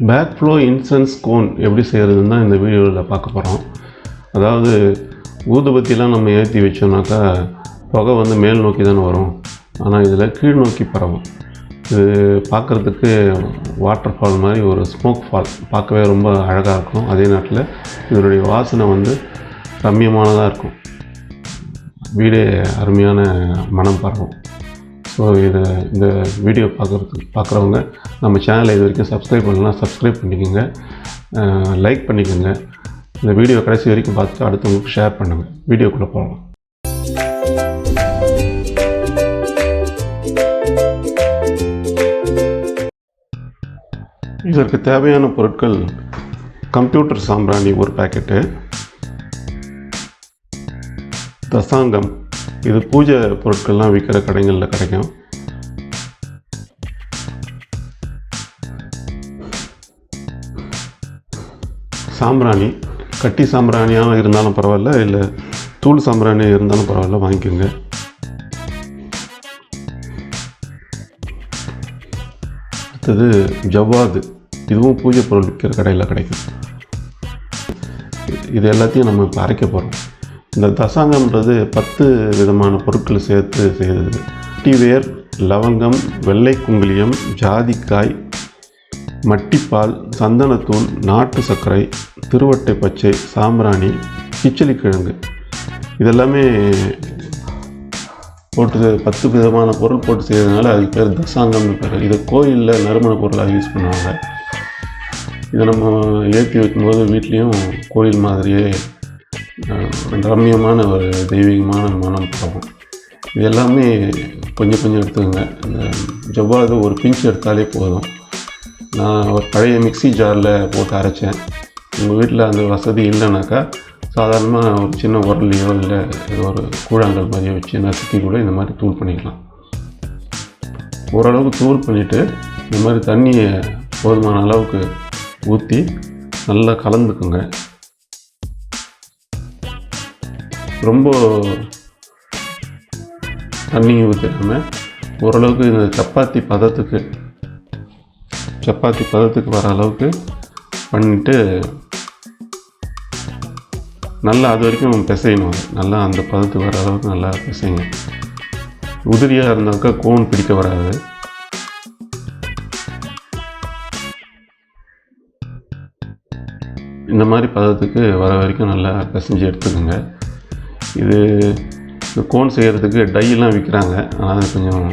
பேக்ஃப்ளோ incense cone எப்படி செய்கிறதுன்னு தான் இந்த வீடியோவில் பார்க்க போகிறோம். அதாவது ஊதுபத்திலாம் நம்ம ஏற்றி வச்சோம்னாக்கா புகை வந்து மேல் நோக்கி தானே வரும், ஆனால் இதில் கீழ் நோக்கி பரவும். இது பார்க்குறதுக்கு வாட்டர் ஃபால் மாதிரி ஒரு ஸ்மோக் ஃபால் பார்க்கவே ரொம்ப அழகாக இருக்கும். அதே நேரத்தில் இதனுடைய வாசனை வந்து ரம்மியமானதாக இருக்கும், வீடே அருமையான மனம் பரவும். ஸோ இந்த வீடியோ பார்க்குறவங்க நம்ம சேனலை இது வரைக்கும் சப்ஸ்கிரைப் பண்ணலாம், சப்ஸ்கிரைப் பண்ணிக்கோங்க, லைக் பண்ணிக்கோங்க. இந்த வீடியோ கடைசி வரைக்கும் பார்த்துட்டு அடுத்தவங்களுக்கு ஷேர் பண்ணுங்கள். வீடியோக்குள்ளே போகலாம். இதற்கு தேவையான பொருட்கள்: கம்ப்யூட்டர் சாம்பிராணி ஒரு பேக்கெட்டு, தசாங்கம், இது பூஜை பொருட்கள்லாம் விற்கிற கடைகளில் கிடைக்கும், சாம்பிராணி, கட்டி சாம்பிராணியாக இருந்தாலும் பரவாயில்ல, இல்லை தூள் சாம்பிராணியாக இருந்தாலும் பரவாயில்ல, வாங்கிக்கோங்க. அடுத்தது ஜவ்வாது, இதுவும் பூஜை பொருள் விற்கிற கடையில் கிடைக்கும். இது எல்லாத்தையும் நம்ம இப்போ அரைக்க போகிறோம். இந்த தசாங்கம்ன்றது 10 விதமான பொருட்கள் சேர்த்து செய்கிறது. வெட்டிவேர், லவங்கம், வெள்ளை குங்குலியம், ஜாதிக்காய், மட்டிப்பால், சந்தனத்தூள், நாட்டு சர்க்கரை, திருவட்டை பச்சை, சாம்பிராணி, கிச்சலிக்கிழங்கு, இதெல்லாமே போட்டு 10 விதமான பொருள் போட்டு செய்கிறதுனால அதுக்கு பேர் தசாங்கம்னு பேர். இதை கோயிலில் நறுமண பொருளாக யூஸ் பண்ணுவாங்க. இதை நம்ம ஏற்றி வைக்கும்போது வீட்லேயும் கோயில் மாதிரியே ரம்மியமான ஒரு தெய்வீகமான மனம் போகும். இது எல்லாமே கொஞ்சம் கொஞ்சம் எடுத்துக்கோங்க. இந்த ஜவ்வாது ஒரு பிஞ்சு எடுத்தாலே போதும். நான் ஒரு பழைய மிக்சி ஜாரில் போட்டு அரைச்சேன். உங்கள் வீட்டில் அந்த வசதி இல்லைனாக்கா சாதாரணமாக ஒரு சின்ன உரலையோ இல்லை ஏதோ ஒரு கூழாங்கல் மாதிரியோ வச்சு நசுக்கி கூட இந்த மாதிரி தூள் பண்ணிக்கலாம். ஓரளவுக்கு தூள் பண்ணிவிட்டு இந்த மாதிரி தண்ணியை போதுமான அளவுக்கு ஊற்றி நல்லா கலந்துக்குங்க. ரொம்ப தண்ணி ஊற்றிடாமல் ஓரளவுக்கு இந்த சப்பாத்தி பதத்துக்கு வர அளவுக்கு பண்ணிவிட்டு நல்லா அது வரைக்கும் பிசையணும். நல்லா அந்த பதத்துக்கு வர அளவுக்கு நல்லா பிசைங்க. உதிரியாக இருந்தாக்கா கோன் பிடிக்க வராது. இந்த மாதிரி பதத்துக்கு வர வரைக்கும் நல்லா பிசைஞ்சு எடுத்துக்கோங்க. இது கோன் செய்கிறதுக்கு டையெல்லாம் விற்கிறாங்க, ஆனால் அது கொஞ்சம்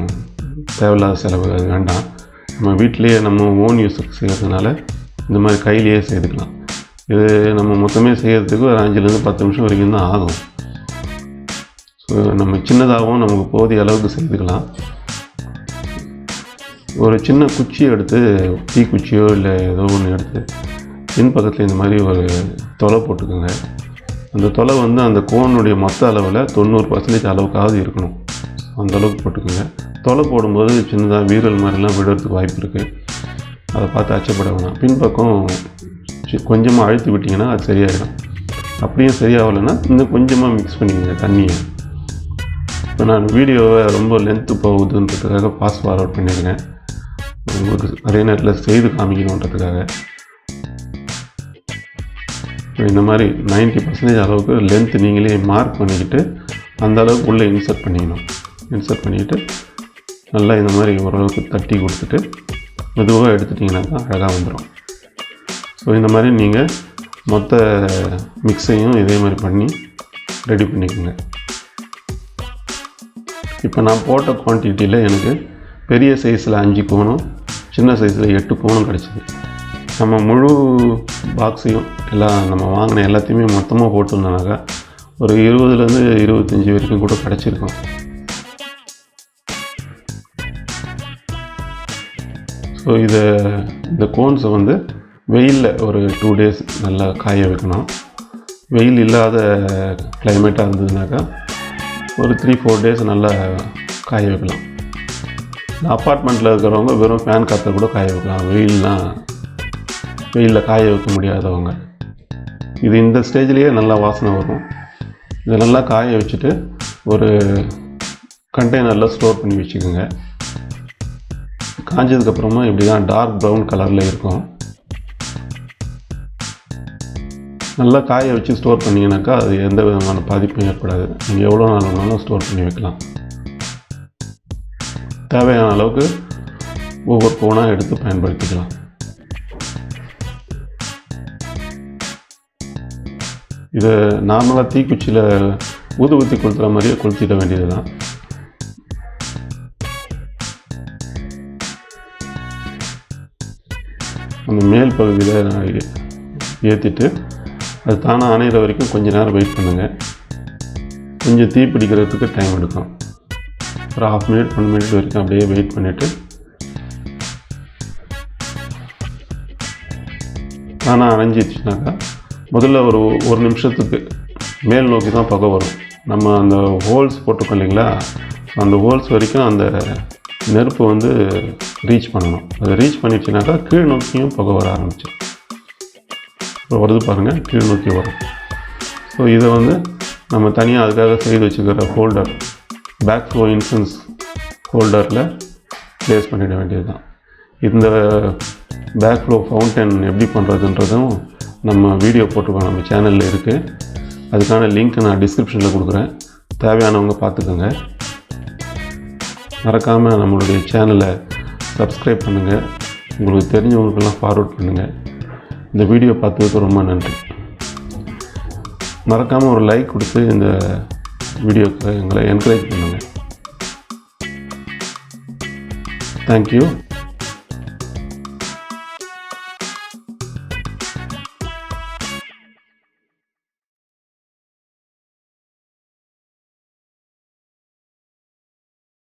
தேவையில்லாத செலவு, அது வேண்டாம். நம்ம வீட்டிலேயே நம்ம ஓன் யூஸுக்கு செய்கிறதுனால இந்த மாதிரி கையிலேயே செய்துக்கலாம். இது நம்ம மொத்தமே செய்கிறதுக்கு ஒரு 5லேருந்து 10 நிமிஷம் வரைக்கும் தான் ஆகும். ஸோ நம்ம சின்னதாகவும் நமக்கு போதிய அளவுக்கு செய்துக்கலாம். ஒரு சின்ன குச்சியை எடுத்து, தீக்குச்சியோ இல்லை ஏதோ ஒன்று எடுத்து பின்பக்கத்தில் இந்த மாதிரி ஒரு தொலை போட்டுக்கோங்க. அந்த தொலை வந்து அந்த கோனுடைய மொத்த அளவில் 90% அளவுக்காவது இருக்கணும். அந்த அளவுக்கு போட்டுக்கோங்க. தொலை போடும்போது சின்னதாக வீரல் மாதிரிலாம் விடுறதுக்கு வாய்ப்பு இருக்குது. அதை பார்த்து அச்சப்பட வேணாம். பின்பக்கம் கொஞ்சமாக அழுத்தி விட்டிங்கன்னா அது சரியாயிடும். அப்படியும் சரியாகலைன்னா இன்னும் கொஞ்சமாக மிக்ஸ் பண்ணிக்கோங்க தண்ணியை. இப்போ நான் வீடியோவை ரொம்ப லென்த்து போகுதுன்றதுக்காக பாஸ் ஃபார்வர்ட் பண்ணியிருக்கேன், உங்களுக்கு அதே நேரத்தில் செய்து காமிக்கணுன்றதுக்காக. இந்த மாதிரி 90% அளவுக்கு லென்த்து நீங்களே மார்க் பண்ணிக்கிட்டு அந்த அளவுக்கு உள்ளே இன்சர்ட் பண்ணிக்கிட்டு நல்லா இந்த மாதிரி ஓரளவுக்கு தட்டி கொடுத்துட்டு மெதுவாக எடுத்துட்டிங்கனாக்கா அழகாக வந்துடும். ஸோ இந்த மாதிரி நீங்கள் மொத்த மிக்ஸையும் இதே மாதிரி பண்ணி ரெடி பண்ணிக்கோங்க. இப்போ நான் போட்ட குவான்டிட்டியில் எனக்கு பெரிய சைஸில் 5 கோனும் சின்ன சைஸில் 8 கோனும் கிடச்சிது. நம்ம முழு பாக்ஸையும் எல்லாம் நம்ம வாங்கின எல்லாத்தையுமே மொத்தமாக போட்டுருந்தோனாக்கா ஒரு 20லேருந்து 25 வரைக்கும் கூட கிடச்சிருக்கும். ஸோ இந்த கோன்ஸை வந்து வெயிலில் ஒரு 2 days நல்லா காய வைக்கணும். வெயில் இல்லாத கிளைமேட்டாக இருந்ததுனாக்கா ஒரு 3-4 days நல்லா காய வைக்கலாம். அப்பார்ட்மெண்ட்டில் இருக்கிறவங்க வெறும் ஃபேன் காற்றை கூட காய வைக்கலாம். வெயிலில் காய வைக்க முடியாதவங்க இது இந்த ஸ்டேஜ்லேயே நல்லா வாசனை வரும். இதை நல்லா காய வச்சுட்டு ஒரு கண்டெய்னரில் ஸ்டோர் பண்ணி வச்சுக்கோங்க. காஞ்சதுக்கப்புறமா இப்படி தான் டார்க் ப்ரௌன் கலரில் இருக்கும். நல்லா காய வச்சு ஸ்டோர் பண்ணிங்கனாக்கா அது எந்த விதமான பாதிப்பும் ஏற்படாது. நீங்கள் எவ்வளோ நாள் வேணாலும் ஸ்டோர் பண்ணி வைக்கலாம். தேவையான அளவுக்கு ஒவ்வொரு கோனாக எடுத்து பயன்படுத்திக்கலாம். இதை நார்மலாக தீக்குச்சியில் ஊதுபத்தி கொளுத்துற மாதிரியே கொளுத்திட வேண்டியது தான். அந்த மேல் பகுதியில் ஏற்றிட்டு அது தானாக அணையிற வரைக்கும் கொஞ்சம் நேரம் வெயிட் பண்ணுங்கள். கொஞ்சம் தீ பிடிக்கிறதுக்கு டைம் எடுக்கும். ஒரு 1/2 மினிட் 1 மினிட் வரைக்கும் அப்படியே வெயிட் பண்ணிவிட்டு தானாக அணைஞ்சிடுச்சுனாக்கா முதல்ல ஒரு நிமிஷத்துக்கு மேல் நோக்கி தான் புகை வரும். நம்ம அந்த ஹோல்ஸ் போட்டுக்கோம் இல்லைங்களா, அந்த ஹோல்ஸ் வரைக்கும் அந்த நெருப்பு வந்து ரீச் பண்ணணும். அதை ரீச் பண்ணிடுச்சுனாக்கா கீழ் நோக்கியும் புகை வர ஆரம்பிச்சு. இப்போ வருது பாருங்கள், கீழ் நோக்கி வரும். ஸோ இதை வந்து நம்ம தனியாக அதுக்காக செய்து வச்சுக்கிற ஹோல்டர், பேக்ஃப்ளோ இன்சென்ஸ் ஹோல்டரில் ப்ளேஸ் பண்ணிட வேண்டியது தான். இந்த பேக்ஃப்ளோ ஃபவுண்டன் எப்படி பண்ணுறதுன்றதும் நம்ம வீடியோ போட்டிருக்கோம், நம்ம சேனலில் இருக்குது. அதுக்கான லிங்க் நான் டிஸ்கிரிப்ஷனில் கொடுக்குறேன். தேவையானவங்க பார்த்துக்கோங்க. மறக்காமல் நம்மளுடைய சேனலை சப்ஸ்கிரைப் பண்ணுங்கள். உங்களுக்கு தெரிஞ்சவங்களுக்கெல்லாம் ஃபார்வர்ட் பண்ணுங்கள். இந்த வீடியோ பார்த்ததுக்கு ரொம்ப நன்றி. மறக்காமல் ஒரு லைக் கொடுத்து இந்த வீடியோக்கு எங்களை என்கரேஜ் பண்ணுங்கள். தேங்க்யூ.